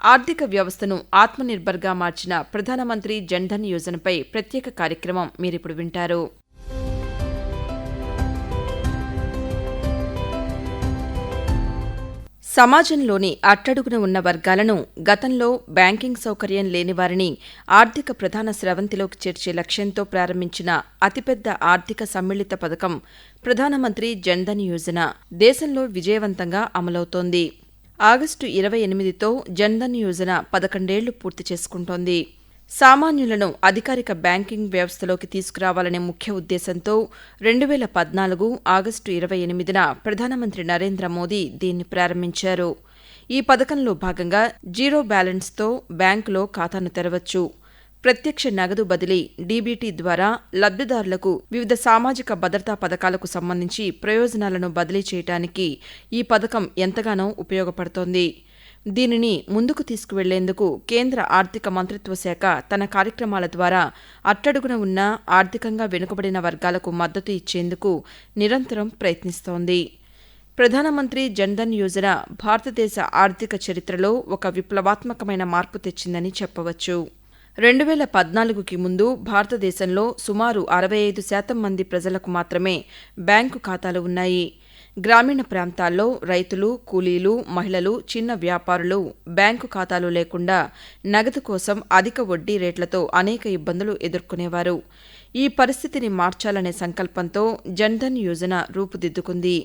ఆర్థిక వ్యవస్థను ఆత్మనిర్భర్గా మార్చిన ప్రధానమంత్రి జన్ధన్ యోజనపై ప్రత్యేక కార్యక్రమం మీరిప్పుడు వింటారు. సమాజంలోని అట్టడుగున ఉన్న వర్గాలను, గతంలో బ్యాంకింగ్ సౌకర్యం లేని వారిని ఆర్థిక ప్రధాన స్రవంతిలోకి చేర్చే లక్ష్యంతో ప్రారంభించిన అతిపెద్ద ఆర్థిక సమ్మిళిత పథకం ప్రధానమంత్రి జన్ధన్ యోజన దేశంలో విజయవంతంగా అమలవుతోంది. ఆగస్టు 28తో జన్ధన్ యోజన 11 ఏళ్లు పూర్తి చేసుకుంటోంది. సామాన్యులను అధికారిక బ్యాంకింగ్ వ్యవస్థలోకి తీసుకురావాలనే ముఖ్య ఉద్దేశంతో 2014 ఆగస్టు 28న ప్రధానమంత్రి నరేంద్ర మోదీ దీన్ని ప్రారంభించారు. ఈ పథకంలో భాగంగా జీరో బ్యాలెన్స్తో బ్యాంకులో ఖాతాను తెరవచ్చు. ప్రత్యక్ష నగదు బదిలీ డీబీటీ ద్వారా లబ్ధిదారులకు వివిధ సామాజిక భద్రతా పథకాలకు సంబంధించి ప్రయోజనాలను బదిలీ చేయడానికి ఈ పథకం ఎంతగానో ఉపయోగపడుతోంది. దీనిని ముందుకు తీసుకువెళ్లేందుకు కేంద్ర ఆర్థిక మంత్రిత్వ శాఖ తన కార్యక్రమాల ద్వారా అట్టడుగున ఉన్న ఆర్థికంగా వెనుకబడిన వర్గాలకు మద్దతు ఇచ్చేందుకు నిరంతరం ప్రయత్నిస్తోంది. ప్రధానమంత్రి జన్ధన్ యోజన భారతదేశ ఆర్థిక చరిత్రలో ఒక విప్లవాత్మకమైన మార్పు తెచ్చిందని చెప్పవచ్చు. 2014కి ముందు భారతదేశంలో సుమారు 65% మంది ప్రజలకు మాత్రమే బ్యాంకు ఖాతాలు ఉన్నాయి. గ్రామీణ ప్రాంతాల్లో రైతులు, కూలీలు, మహిళలు, చిన్న వ్యాపారులు బ్యాంకు ఖాతాలు లేకుండా నగదు కోసం అధిక వడ్డీ రేట్లతో అనేక ఇబ్బందులు ఎదుర్కొనేవారు. ఈ పరిస్థితిని మార్చాలనే సంకల్పంతో జన్ధన్ యోజన రూపుదిద్దుకుంది.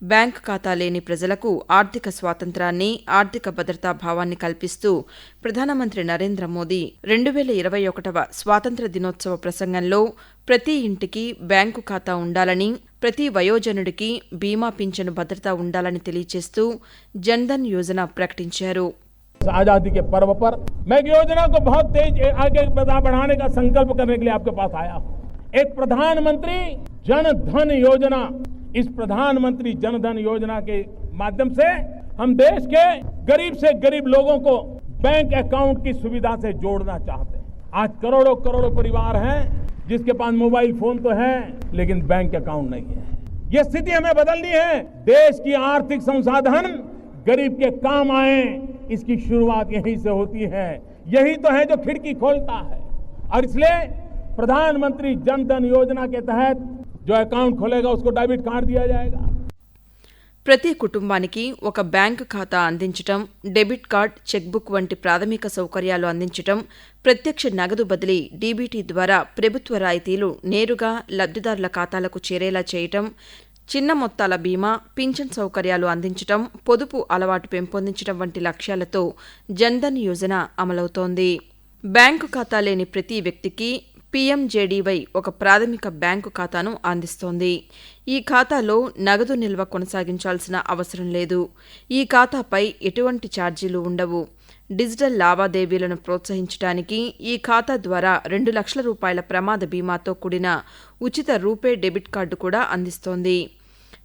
బ్యాంకు ఖాతా లేని ప్రజలకు ఆర్థిక స్వాతంత్రాన్ని, ఆర్థిక భద్రతా భావాన్ని కల్పిస్తూ ప్రధానమంత్రి నరేంద్ర మోదీ 2021వ స్వాతంత్ర్య దినోత్సవ ప్రసంగంలో ప్రతి ఇంటికి బ్యాంకు ఖాతా ఉండాలని, ప్రతి వయోజనుడికి బీమా పింఛను భద్రత ఉండాలని తెలియజేస్తూ జన్ధన్ యోజన ప్రకటించారు. आजादी के पर्व पर मैं योजना को बहुत तेज आगे बढ़ाने का संकल्प करने के लिए आपके पास आया हूं. एक प्रधानमंत्री जन धन योजना, इस प्रधानमंत्री जन धन योजना के माध्यम से हम देश के गरीब से गरीब लोगों को बैंक अकाउंट की सुविधा से जोड़ना चाहते हैं. आज करोड़ों करोड़ों परिवार हैं जिसके पास मोबाइल फोन तो है लेकिन बैंक अकाउंट नहीं है. ये स्थिति हमें बदलनी है. देश की आर्थिक संसाधन गरीब के काम आए, इसकी शुरुआत यहीं से होती है. यही तो है जो खिड़की खोलता है. और इसलिए प्रधानमंत्री जन धन योजना के तहत जो अकाउंट खोलेगा उसको डेबिट कार्ड दिया जाएगा. ప్రతి కుటుంబానికి ఒక బ్యాంకు ఖాతా అందించటం, డెబిట్ కార్డ్, చెక్బుక్ వంటి ప్రాథమిక సౌకర్యాలు అందించటం, ప్రత్యక్ష నగదు బదిలీ డీబీటీ ద్వారా ప్రభుత్వ రాయితీలు నేరుగా లబ్ధిదారుల ఖాతాలకు చేరేలా చేయటం, చిన్న మొత్తాల బీమా, పింఛన్ సౌకర్యాలు అందించటం, పొదుపు అలవాటు పెంపొందించడం వంటి లక్ష్యాలతో జన్ధన్ యోజన అమలవుతోంది. బ్యాంకు ఖాతా లేని ప్రతి వ్యక్తికి పీఎంజేడీవై ఒక ప్రాథమిక బ్యాంకు ఖాతాను అందిస్తోంది. ఈ ఖాతాలో నగదు నిల్వ కొనసాగించాల్సిన అవసరం లేదు. ఈ ఖాతాపై ఎటువంటి ఛార్జీలు ఉండవు. డిజిటల్ లావాదేవీలను ప్రోత్సహించడానికి ఈ ఖాతా ద్వారా 2 లక్షల రూపాయల ప్రమాద బీమాతో కూడిన ఉచిత రూపే డెబిట్ కార్డు కూడా అందిస్తోంది.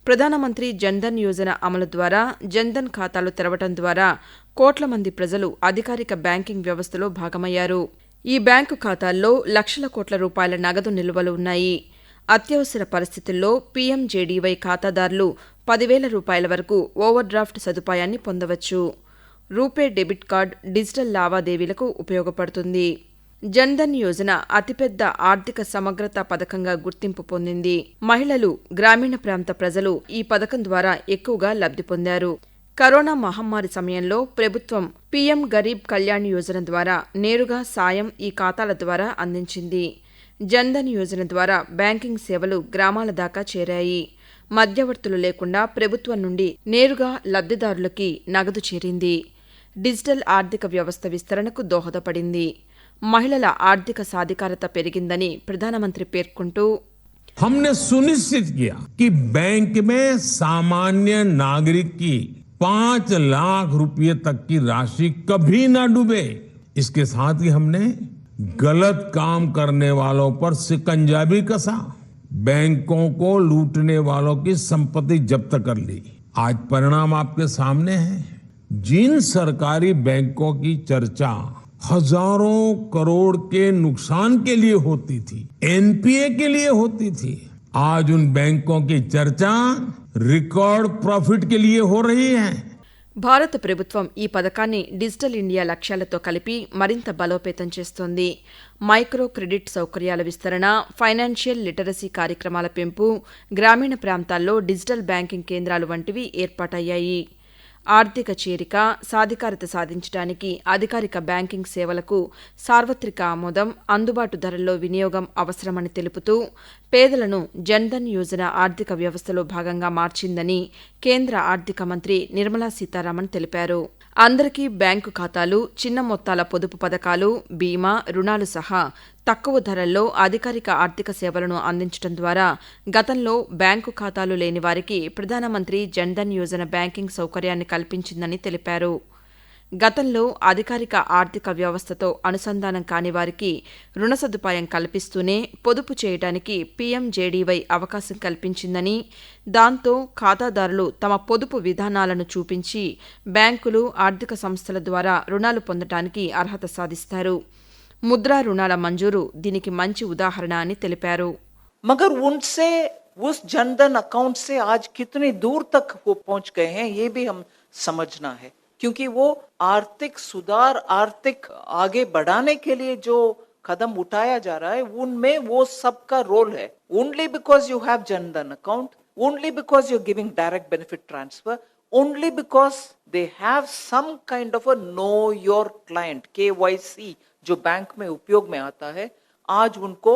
ప్రధానమంత్రి జన్ధన్ యోజన అమలు ద్వారా జన్ధన్ ఖాతాలు తెరవడం ద్వారా కోట్ల మంది ప్రజలు అధికారిక బ్యాంకింగ్ వ్యవస్థలో భాగమయ్యారు. ఈ బ్యాంకు ఖాతాల్లో లక్షల కోట్ల రూపాయల నగదు నిల్వలు ఉన్నాయి. అత్యవసర పరిస్థితుల్లో పీఎంజేడీవై ఖాతాదారులు 10,000 రూపాయల వరకు ఓవర్ డ్రాఫ్ట్ సదుపాయాన్ని పొందవచ్చు. రూపే డెబిట్ కార్డ్ డిజిటల్ లావాదేవీలకు ఉపయోగపడుతుంది. జన్ధన్ యోజన అతిపెద్ద ఆర్థిక సమగ్రత పథకంగా గుర్తింపు పొందింది. మహిళలు, గ్రామీణ ప్రాంత ప్రజలు ఈ పథకం ద్వారా ఎక్కువగా లబ్ధి పొందారు. కరోనా మహమ్మారి సమయంలో ప్రభుత్వం పీఎం గరీబ్ కళ్యాణ్ యోజన ద్వారా నేరుగా సాయం ఈ ఖాతాల ద్వారా అందించింది. జన్ధన్ యోజన ద్వారా బ్యాంకింగ్ సేవలు గ్రామాల దాకా చేరాయి. మధ్యవర్తులు లేకుండా ప్రభుత్వం నుండి నేరుగా లబ్ధిదారులకి నగదు చేరింది. డిజిటల్ ఆర్థిక వ్యవస్థ విస్తరణకు దోహదపడింది. మహిళల ఆర్థిక సాధికారత పెరిగిందని ప్రధానమంత్రి పేర్కొంటూ, हमने सुनिश्चित किया कि बैंक में सामान्य नागरिक की 5 लाख रुपए तक की राशि कभी ना डूबे. इसके साथ ही हमने गलत काम करने वालों पर शिकंजा भी कसा. बैंकों को लूटने वालों की संपत्ति जब्त कर ली. आज परिणाम आपके सामने है. जिन सरकारी बैंकों की चर्चा हजारों करोड़ के नुकसान के लिए होती थी, एनपीए के लिए होती थी, आज उन बैंकों की चर्चा रिकॉर्ड प्रॉफिट के लिए हो रही है. భారత ప్రభుత్వం ఈ పథకాన్ని డిజిటల్ ఇండియా లక్ష్యాలతో కలిపి మరింత బలోపేతం చేస్తోంది. మైక్రో క్రెడిట్ సౌకర్యాల విస్తరణ, ఫైనాన్షియల్ లిటరసీ కార్యక్రమాల పెంపు, గ్రామీణ ప్రాంతాల్లో డిజిటల్ బ్యాంకింగ్ కేంద్రాలు వంటివి ఏర్పాటయ్యాయి. ఆర్థిక చేరిక, సాధికారత సాధించడానికి అధికారిక బ్యాంకింగ్ సేవలకు సార్వత్రిక ఆమోదం, అందుబాటు ధరల్లో వినియోగం అవసరమని తెలుపుతూ పేదలను జన్ధన్ యోజన ఆర్థిక వ్యవస్థలో భాగంగా మార్చిందని కేంద్ర ఆర్థిక మంత్రి నిర్మలా సీతారామన్ తెలిపారు. అందరికీ బ్యాంకు ఖాతాలు, చిన్న మొత్తాల పొదుపు పథకాలు, బీమా, రుణాలు సహా తక్కువ ధరల్లో అధికారిక ఆర్థిక సేవలను అందించడం ద్వారా గతంలో బ్యాంకు ఖాతాలు లేని వారికి ప్రధానమంత్రి జన్ధన్ యోజన బ్యాంకింగ్ సౌకర్యాన్ని కల్పించిందని తెలిపారు. గతంలో అధికారిక ఆర్థిక వ్యవస్థతో అనుసంధానం కాని వారికి రుణ సదుపాయం కల్పిస్తూనే పొదుపు చేయడానికి పీఎంజేడీవై అవకాశం కల్పించిందని, దాంతో ఖాతాదారులు తమ పొదుపు విధానాలను చూపించి బ్యాంకులు, ఆర్థిక సంస్థల ద్వారా రుణాలు పొందడానికి అర్హత సాధిస్తారు. ముద్రా రుణాల మంజూరు దీనికి మంచి ఉదాహరణ అని తెలిపారు. मगर उनसे उस जनधन अकाउंट से आज कितनी दूर तक वो पहुंच गए हैं ये भी हम समझना है, क्योंकि वो आर्थिक सुधार, आर्थिक आगे बढ़ाने के लिए जो कदम उठाया जा रहा है उनमें वो सबका रोल है. Only because you have Jan Dhan account, only because you're giving direct benefit transfer, only because they have some kind of a know your client KYC जो बैंक में उपयोग में आता है, आज उनको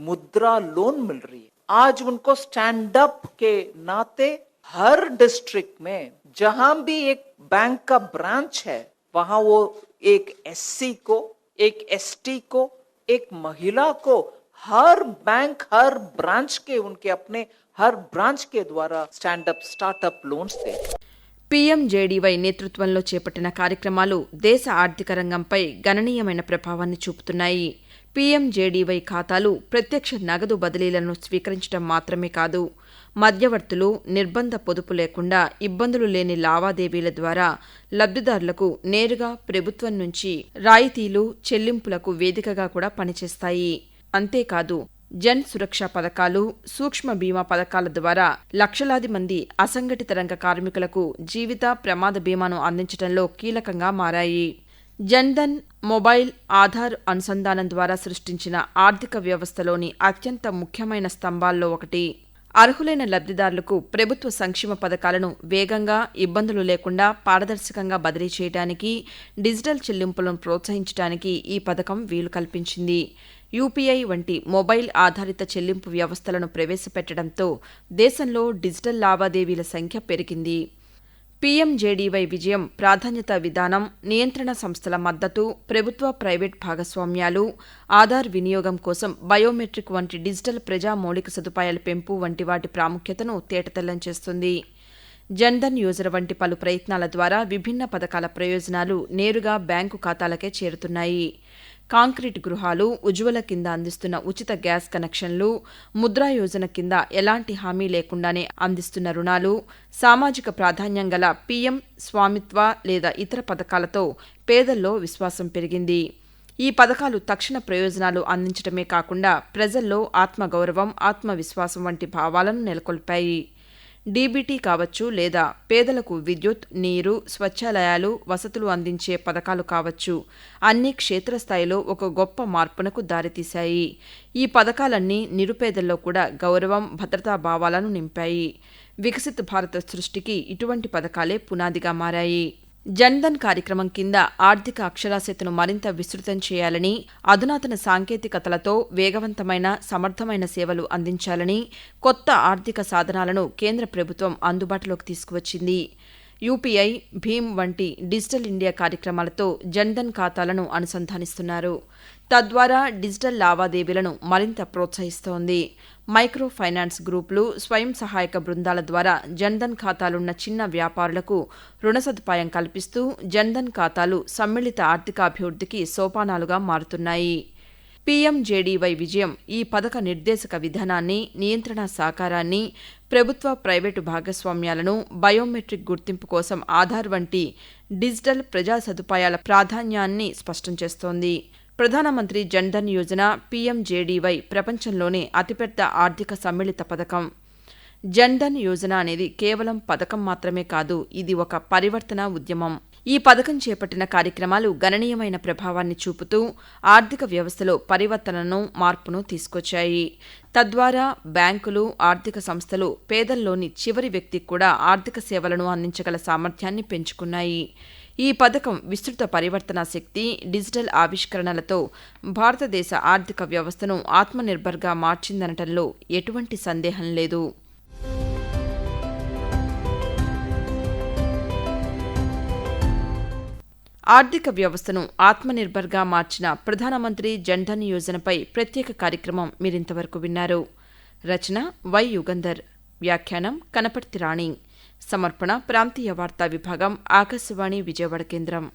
मुद्रा लोन मिल रही है. आज उनको स्टैंड अप के नाते हर डिस्ट्रिक्ट में जहां भी एक बैंक का ब्रांच है वहां वो एक एससी को, एक एसटी को, एक महिला को हर बैंक, हर ब्रांच के उनके अपने हर ब्रांच के द्वारा स्टैंड अप स्टार्टअप लोन्स थे. పీఎంజేడీవై నేతృత్వంలో చేపట్టిన కార్యక్రమాలు దేశ ఆర్థిక రంగంపై గణనీయమైన ప్రభావాన్ని చూపుతున్నాయి. పీఎంజేడీవై ఖాతాలు ప్రత్యక్ష నగదు బదిలీలను స్వీకరించడం మాత్రమే కాదు, మధ్యవర్తులు, నిర్బంధ పొదుపు లేకుండా ఇబ్బందులు లేని లావాదేవీల ద్వారా లబ్ధిదారులకు నేరుగా ప్రభుత్వం నుంచి రాయితీలు, చెల్లింపులకు వేదికగా కూడా పనిచేస్తాయి. అంతేకాదు, జన్ సురక్ష పథకాలు, సూక్ష్మ బీమా పథకాల ద్వారా లక్షలాది మంది అసంఘటిత రంగ కార్మికులకు జీవిత, ప్రమాద బీమాను అందించడంలో కీలకంగా మారాయి. జన్ధన్, మొబైల్, ఆధార్ అనుసంధానం ద్వారా సృష్టించిన ఆర్థిక వ్యవస్థలోని అత్యంత ముఖ్యమైన స్తంభాల్లో ఒకటి. అర్హులైన లబ్ధిదారులకు ప్రభుత్వ సంక్షేమ పథకాలను వేగంగా, ఇబ్బందులు లేకుండా పారదర్శకంగా బదిలీ చేయడానికి, డిజిటల్ చెల్లింపులను ప్రోత్సహించడానికి ఈ పథకం వీలు కల్పించింది. యూపీఐ వంటి మొబైల్ ఆధారిత చెల్లింపు వ్యవస్థలను ప్రవేశపెట్టడంతో దేశంలో డిజిటల్ లావాదేవీల సంఖ్య పెరిగింది. పీఎంజేడీవై విజయం ప్రాధాన్యత విధానం, నియంత్రణ సంస్థల మద్దతు, ప్రభుత్వ, ప్రైవేట్ భాగస్వామ్యాలు, ఆధార్ వినియోగం కోసం బయోమెట్రిక్ వంటి డిజిటల్ ప్రజా మౌలిక సదుపాయాల పెంపు వంటి వాటి ప్రాముఖ్యతను తేటతెల్లం చేస్తుంది. జన్ధన్ యోజన వంటి పలు ప్రయత్నాల ద్వారా విభిన్న పథకాల ప్రయోజనాలు నేరుగా బ్యాంకు ఖాతాలకే చేరుతున్నాయి. కాంక్రీట్ గృహాలు, ఉజ్వల కింద అందిస్తున్న ఉచిత గ్యాస్ కనెక్షన్లు, ముద్రా యోజన కింద ఎలాంటి హామీ లేకుండానే అందిస్తున్న రుణాలు, సామాజిక ప్రాధాన్యం గల పీఎం స్వామిత్వ లేదా ఇతర పథకాలతో పేదల్లో విశ్వాసం పెరిగింది. ఈ పథకాలు తక్షణ ప్రయోజనాలు అందించడమే కాకుండా ప్రజల్లో ఆత్మగౌరవం, ఆత్మవిశ్వాసం వంటి భావాలను నెలకొల్పాయి. డీబీటీ కావచ్చు, లేదా పేదలకు విద్యుత్, నీరు, స్వచ్ఛాలయాలు, వసతులు అందించే పథకాలు కావచ్చు, అన్ని క్షేత్రస్థాయిలో ఒక గొప్ప మార్పునకు దారితీశాయి. ఈ పథకాలన్నీ నిరుపేదల్లో కూడా గౌరవం, భద్రతా భావాలను నింపాయి. వికసిత భారత సృష్టికి ఇటువంటి పథకాలే పునాదిగా మారాయి. జన్ధన్ కార్యక్రమం కింద ఆర్థిక అక్షరాస్యతను మరింత విస్తృతం చేయాలని, అధునాతన సాంకేతికతలతో వేగవంతమైన, సమర్థమైన సేవలు అందించాలని కొత్త ఆర్థిక సాధనాలను కేంద్ర ప్రభుత్వం అందుబాటులోకి తీసుకువచ్చింది. యూపీఐ, భీమ్ వంటి డిజిటల్ ఇండియా కార్యక్రమాలతో జన్ధన్ ఖాతాలను అనుసంధానిస్తున్నారు. తద్వారా డిజిటల్ లావాదేవీలను మరింత ప్రోత్సహిస్తోంది. మైక్రో ఫైనాన్స్ గ్రూపులు, స్వయం సహాయక బృందాల ద్వారా జన్ధన్ ఖాతాలున్న చిన్న వ్యాపారులకు రుణ సదుపాయం కల్పిస్తూ జన్ధన్ ఖాతాలు సమ్మిళిత ఆర్థికాభివృద్ధికి సోపానాలుగా మారుతున్నాయి. పీఎంజేడీవై విజయం ఈ పథక నిర్దేశక విధానాన్ని, నియంత్రణ సహకారాన్ని, ప్రభుత్వ, ప్రైవేటు భాగస్వామ్యాలను, బయోమెట్రిక్ గుర్తింపు కోసం ఆధార్ వంటి డిజిటల్ ప్రజా సదుపాయాల ప్రాధాన్యాన్ని స్పష్టం చేస్తోంది. ప్రధానమంత్రి జన్ధన్ యోజన, పీఎంజేడీవై ప్రపంచంలోనే అతిపెద్ద ఆర్థిక సమ్మిళిత పథకం. జన్ధన్ యోజన అనేది కేవలం పథకం మాత్రమే కాదు, ఇది ఒక పరివర్తన ఉద్యమం. ఈ పథకం చేపట్టిన కార్యక్రమాలు గణనీయమైన ప్రభావాన్ని చూపుతూ ఆర్థిక వ్యవస్థలో పరివర్తనను, మార్పును తీసుకొచ్చాయి. తద్వారా బ్యాంకులు, ఆర్థిక సంస్థలు పేదల్లోని చివరి వ్యక్తికి కూడా ఆర్థిక సేవలను అందించగల సామర్థ్యాన్ని పెంచుకున్నాయి. ఈ పథకం విస్తృత పరివర్తనా శక్తి, డిజిటల్ ఆవిష్కరణలతో భారతదేశ ఆర్థిక వ్యవస్థను ఆత్మనిర్భర్గా మార్చిందనటంలో ఎటువంటి సందేహం లేదు. ఆర్థిక వ్యవస్థను ఆత్మనిర్భర్గా మార్చిన ప్రధానమంత్రి జన్ధన్ యోజనపై ప్రత్యేక కార్యక్రమం మీరింతవరకు విన్నారు. రచన వై యుగంధర్, వ్యాఖ్యానం కనపర్తి రాణి, సమర్పణ ప్రాంతీయ వార్తా విభాగం, ఆకాశవాణి విజయవాడ కేంద్రం.